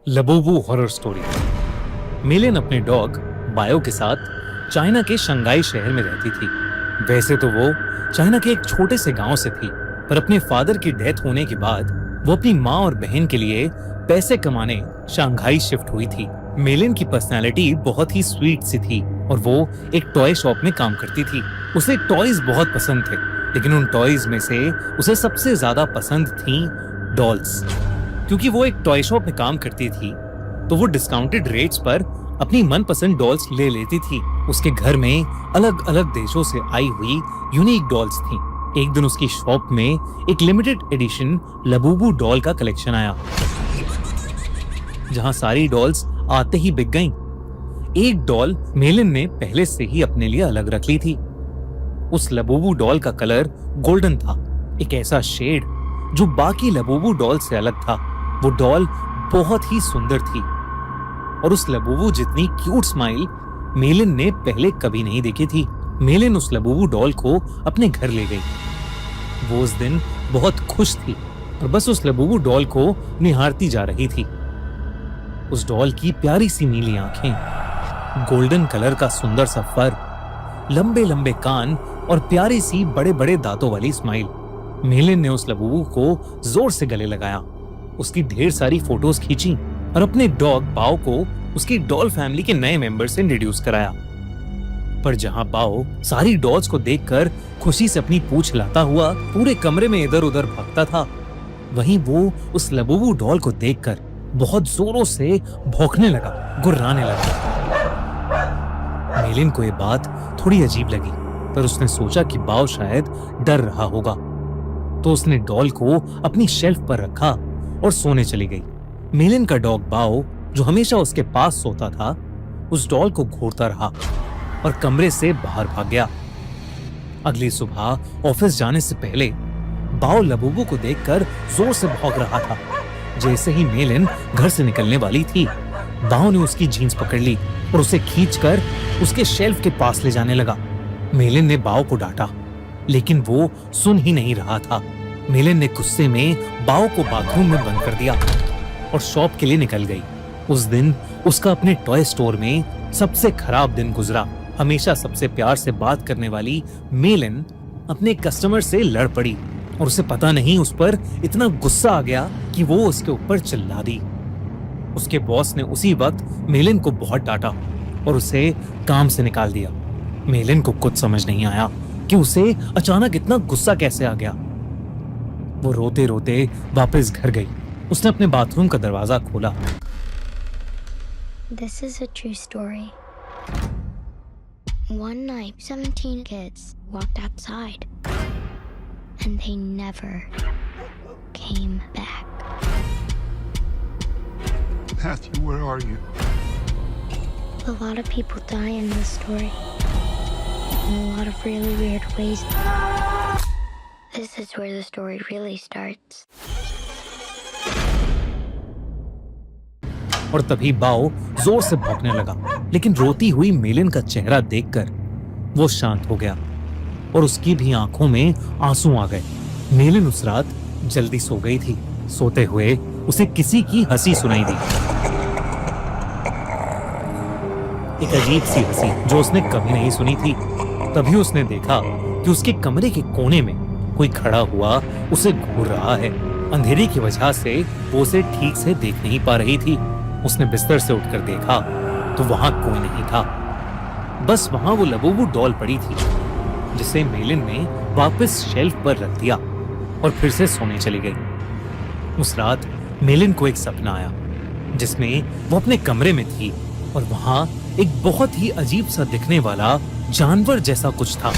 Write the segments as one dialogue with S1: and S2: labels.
S1: Labubu horror story. मिलिन अपने dog bio के साथ चाइना के शंघाई शहर में रहती थी। वैसे तो वो चाइना के एक छोटे से गांव से थी, पर अपने फादर की डेथ होने के बाद वो अपनी माँ और बहन के लिए पैसे कमाने शंघाई शिफ्ट हुई थी। मिलिन की पर्सनालिटी बहुत ही स्वीट सी थी और वो एक टॉय शॉप में काम करती थी। उसे टॉयज बहुत पसंद थे, लेकिन उन टॉयज में से उसे सबसे ज्यादा पसंद थी डॉल्स। क्योंकि वो एक टॉय शॉप में काम करती थी, तो वो डिस्काउंटेड रेट्स पर अपनी मनपसंद डॉल्स ले लेती थी। उसके घर में अलग अलग देशों से आई हुई यूनिक डॉल्स थी। एक दिन उसकी शॉप में एक लिमिटेड एडिशन लबूबू डॉल का कलेक्शन आया, जहां सारी डॉल्स आते ही बिक गईं। एक डॉल मेलिन ने पहले से ही अपने लिए अलग रख ली थी। उस लबूबू डॉल का कलर गोल्डन था, एक ऐसा शेड जो बाकी लबूबू डॉल से अलग था। वो डॉल बहुत ही सुंदर थी और उस लबूबू जितनी क्यूट स्माइल मेलिन ने पहले कभी नहीं देखी थी। मेलिन उस लबूबू डॉल को अपने घर ले गई। वो उस दिन बहुत खुश थी और बस उस लबूबू डॉल को निहारती जा रही थी। उस डॉल की प्यारी सी नीली आंखें, गोल्डन कलर का सुंदर सा फर, लंबे लंबे कान और प्यारी सी बड़े बड़े दांतों वाली स्माइल। मेलिन ने उस लबूबू को जोर से गले लगाया, उसकी ढेर सारी फोटोज खींची और अपने डॉग बाओ को उसकी डॉल फैमिली के नए मेंबर से इंट्रोड्यूस कराया। पर जहां बाओ सारी डॉल्स को देखकर खुशी से अपनी पूंछ हिलाता हुआ पूरे कमरे में इधर उधर भागता था, वहीं वो उस लबूबू डॉल को देखकर बहुत जोरों से भौंकने लगा, गुर्राने लगा। मेलिन को ये बात थोड़ी अजीब लगी, पर उसने सोचा कि बाओ शायद डर रहा होगा, तो उसने डॉल को अपनी शेल्फ पर रखा और सोने चली गई। मेलिन का डॉग बाओ, जो हमेशा उसके पास सोता था, उस डॉल को घूरता रहा और कमरे से बाहर भाग गया। अगली सुबह ऑफिस जाने से पहले बाओ लबूबू को देखकर जोर से भौंक रहा था। जैसे ही मेलिन घर से निकलने वाली थी, बाओ ने उसकी जीन्स पकड़ ली और उसे खींचकर उसके शेल्फ के पास ले जाने लगा। मेलिन ने बाओ को डांटा, लेकिन वो सुन ही नहीं रहा था। मेलिन ने गुस्से में बाओ को बाथरूम में बंद कर दिया और शॉप के लिए निकल गई। उस दिन उसका अपने टॉय स्टोर में सबसे खराब दिन गुजरा। हमेशा सबसे प्यार से बात करने वाली मेलिन अपने कस्टमर से लड़ पड़ी और उसे पता नहीं उस पर इतना गुस्सा आ गया कि वो उसके ऊपर चिल्ला दी। उसके बॉस ने उसी वक्त मेलिन को बहुत डांटा और उसे काम से निकाल दिया। मेलिन को कुछ समझ नहीं आया कि उसे अचानक इतना गुस्सा कैसे आ गया। वो रोते रोते वापस घर गई। उसने अपने बाथरूम का दरवाजा खोला।
S2: This is a true story. One night, 17 kids walked outside and they never came back.
S3: Matthew, where are you?
S2: A lot of people die in this story in a lot of really weird ways. This is where the story really starts.
S1: और तभी बाओ जोर से भौंकने लगा, लेकिन रोती हुई मेलिन का चेहरा देखकर वो शांत हो गया और उसकी भी आंखों में आंसू आ गए। मेलिन उस रात जल्दी सो गई थी। सोते हुए उसे किसी की हंसी सुनाई दी, एक अजीब सी हंसी जो उसने कभी नहीं सुनी थी। तभी उसने देखा कि उसके कमरे के कोने में कोई खड़ा हुआ उसे घूर रहा है। अंधेरे की वजह से वो उसे ठीक से देख नहीं पा रही थी। उसने बिस्तर से उठकर देखा तो वहां कोई नहीं था, बस वहां वो लबूबू डॉल पड़ी थी, जिसे मेलिन ने वापस शेल्फ पर रख दिया और फिर से सोने चली गई। उस रात मेलिन को एक सपना आया जिसमें वो अपने कमरे में थी और वहां एक बहुत ही अजीब सा दिखने वाला जानवर जैसा कुछ था,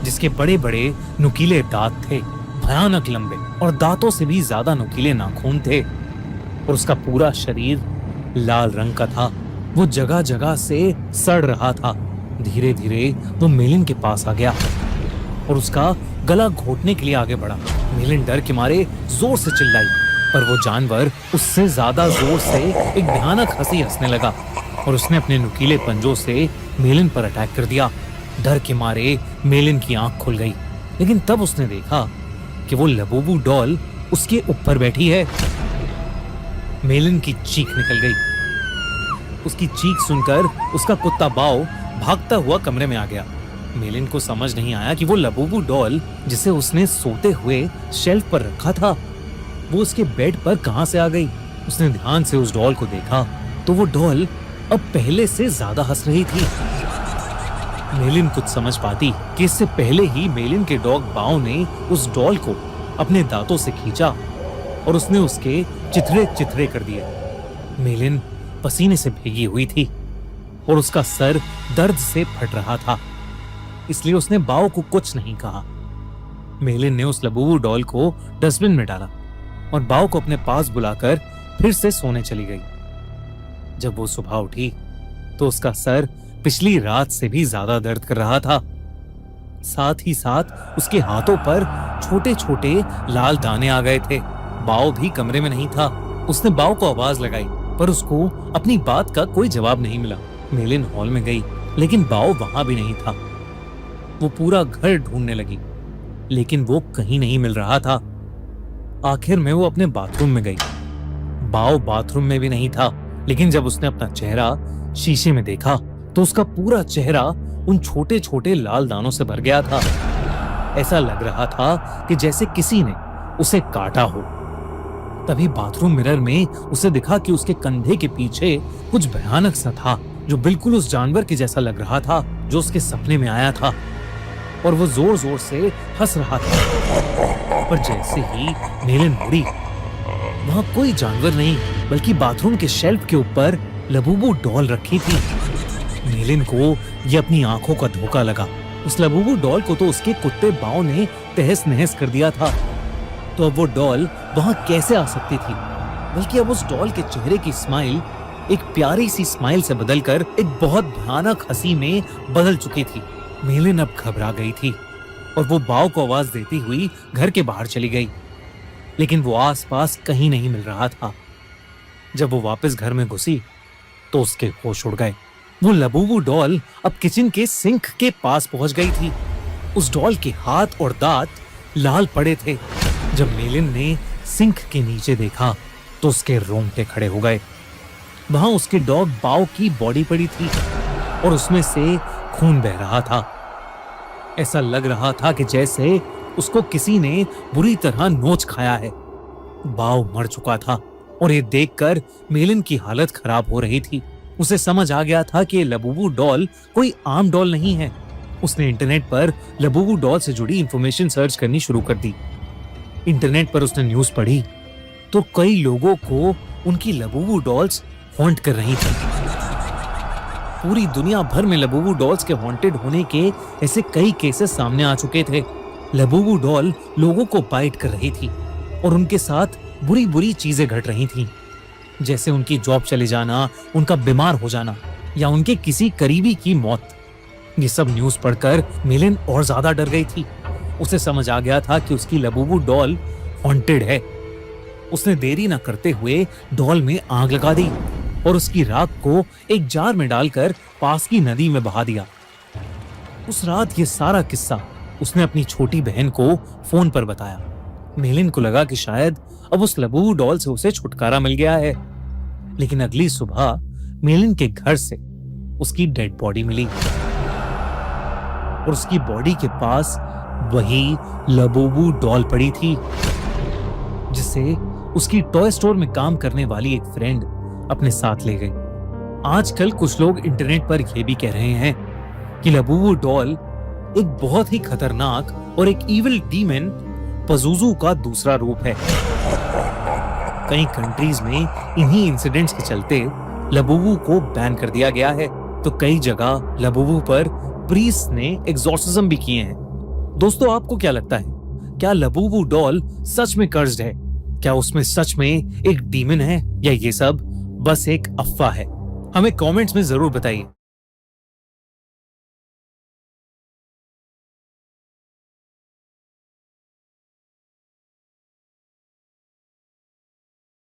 S1: जिसके बड़े बड़े नुकीले दांत थे, भयानक लंबे और दांतों से भी ज्यादा नुकीले नाखून थे और उसका पूरा शरीर लाल रंग का था। वो जगह जगह से सड़ रहा था। धीरे धीरे वो मेलिन के पास आ गया और उसका गला घोटने के लिए आगे बढ़ा। मेलिन डर के मारे जोर से चिल्लाई, पर वो जानवर उससे ज्यादा जोर से एक भयानक हंसी हंसने लगा और उसने अपने नुकीले पंजों से मेलिन पर अटैक कर दिया। डर के मारे मेलिन की आंख खुल गई, लेकिन तब उसने देखा कि वो लबूबू डॉल उसके ऊपर बैठी है। मेलिन की चीख निकल गई। उसकी चीख सुनकर उसका कुत्ता बाओ भागता हुआ कमरे में आ गया। मेलिन को समझ नहीं आया कि वो लबूबू डॉल जिसे उसने सोते हुए शेल्फ पर रखा था, वो उसके बेड पर कहां से आ गई। उसने ध्यान से उस डॉल को देखा तो वो डॉल अब पहले से ज्यादा हंस रही थी। मेलिन कुछ समझ पाती कि इससे पहले ही मेलिन के डॉग बाओ ने उस डॉल को अपने दांतों से खींचा और उसने उसके चिथड़े चिथड़े कर दिए। मेलिन पसीने से भीगी हुई थी और उसका सर दर्द से फट रहा था, इसलिए उसने बाओ को कुछ नहीं कहा। मेलिन ने उस लबूबू डॉल को डस्टबिन में डाला और बाओ को अपने पास बुलाकर फिर से सोने चली गई। जब वो सुबह उठी तो उसका सर पिछली रात से भी ज्यादा दर्द कर रहा था। साथ ही साथ उसके हाथों पर छोटे छोटे लाल दाने आ गए थे। बाओ भी कमरे में नहीं था। उसने बाओ को आवाज लगाई पर उसको अपनी बात का कोई जवाब नहीं मिला। मेलिन हॉल में गई लेकिन बाओ वहां भी नहीं था। वो पूरा घर ढूंढने लगी लेकिन वो कहीं नहीं मिल रहा था। आखिर में वो अपने बाथरूम में गई। बाओ बाथरूम में भी नहीं था, लेकिन जब उसने अपना चेहरा शीशे में देखा तो उसका पूरा चेहरा उन छोटे छोटे लाल दानों से भर गया था। ऐसा लग रहा था कि जैसे किसी ने उसे काटा हो। तभी बाथरूम मिरर में उसे दिखा कि उसके कंधे के पीछे कुछ भयानक सा था जो बिल्कुल उस जानवर के जैसा लग रहा था जो उसके सपने में आया था, और वो जोर जोर से हंस रहा था। पर जैसे ही मेलिन मुड़ी, वहां कोई जानवर नहीं बल्कि बाथरूम के शेल्फ के ऊपर लबूबू डॉल रखी थी। मेलिन को ये अपनी आंखों का धोखा लगा। उस लबूबू डॉल को तो उसके कुत्ते बाओ ने तहस नहस कर दिया था, तो अब वो डॉल वहां कैसे आ सकती थी। बल्कि अब उस डॉल के चेहरे की स्माइल एक प्यारी सी स्माइल से बदलकर एक बहुत भयानक हंसी में बदल चुकी थी। मेलिन अब घबरा गई थी और वो बाओ को आवाज देती हुई घर के बाहर चली गई, लेकिन वो आसपास कहीं नहीं मिल रहा था। जब वो वापस घर में घुसी तो उसके होश उड़ गए। वो लबूबू डॉल अब किचन के सिंक के पास पहुंच गई थी। उस डॉल के हाथ और दांत लाल पड़े थे। जब मेलिन ने सिंक के नीचे देखा तो उसके रोंगटे खड़े हो गए। वहां उसके डॉग बाओ की बॉडी पड़ी थी और उसमें से खून बह रहा था। ऐसा लग रहा था कि जैसे उसको किसी ने बुरी तरह नोच खाया है। बाओ मर चुका था और ये देखकर मेलिन की हालत खराब हो रही थी। उसे समझ आ गया था कि लबूबू डॉल कोई आम डॉल नहीं है। उसने इंटरनेट पर लबूबू डॉल से जुड़ी इंफॉर्मेशन सर्च करनी शुरू कर दी। इंटरनेट पर उसने न्यूज पढ़ी तो कई लोगों को उनकी लबूबू डॉल्स हॉन्ट कर रही थी। पूरी दुनिया भर में लबूबू डॉल्स के हॉन्टेड होने के ऐसे कई केसेस सामने आ चुके थे। लबूबू डॉल लोगों को बाइट कर रही थी और उनके साथ बुरी बुरी चीजें घट रही थीं, जैसे उनकी जॉब चले जाना, उनका बीमार हो जाना या उनके किसी करीबी की मौत। ये सब न्यूज पढ़कर मेलिन और ज्यादा डर गई थी। उसे समझ आ गया था कि उसकी लबूबू डॉल हॉन्टेड है। उसने देरी न करते हुए डॉल में आग लगा दी और उसकी राख को एक जार में डालकर पास की नदी में बहा दिया। उस रात ये सारा किस्सा उसने अपनी छोटी बहन को फोन पर बताया। मेलिन को लगा कि शायद अब उस लबूबू डॉल से उसे छुटकारा मिल गया है, लेकिन अगली सुबह मेलिन के घर से उसकी डेड बॉडी मिली और उसकी बॉडी के पास वही लबूबू डॉल पड़ी थी, जिसे उसकी टॉय स्टोर में काम करने वाली एक फ्रेंड अपने साथ ले गई। आजकल कुछ लोग इंटरनेट पर यह भी कह रहे हैं कि लबूबू डॉल एक बहुत ही खतरनाक और एक इविल डीमन पज़ुज़ू का दूसरा रूप है। कई कंट्रीज में इन्हीं इंसिडेंट्स के चलते लबूबू को बैन कर दिया गया है, तो कई जगह लबूबू पर प्रीस्ट ने एग्जॉर्सिज्म भी किए हैं। दोस्तों, आपको क्या लगता है, क्या लबूबू डॉल सच में कर्स्ड है? क्या उसमें सच में एक डीमन है या ये सब बस एक अफवाह है? हमें कमेंट्स में जरूर बताइए।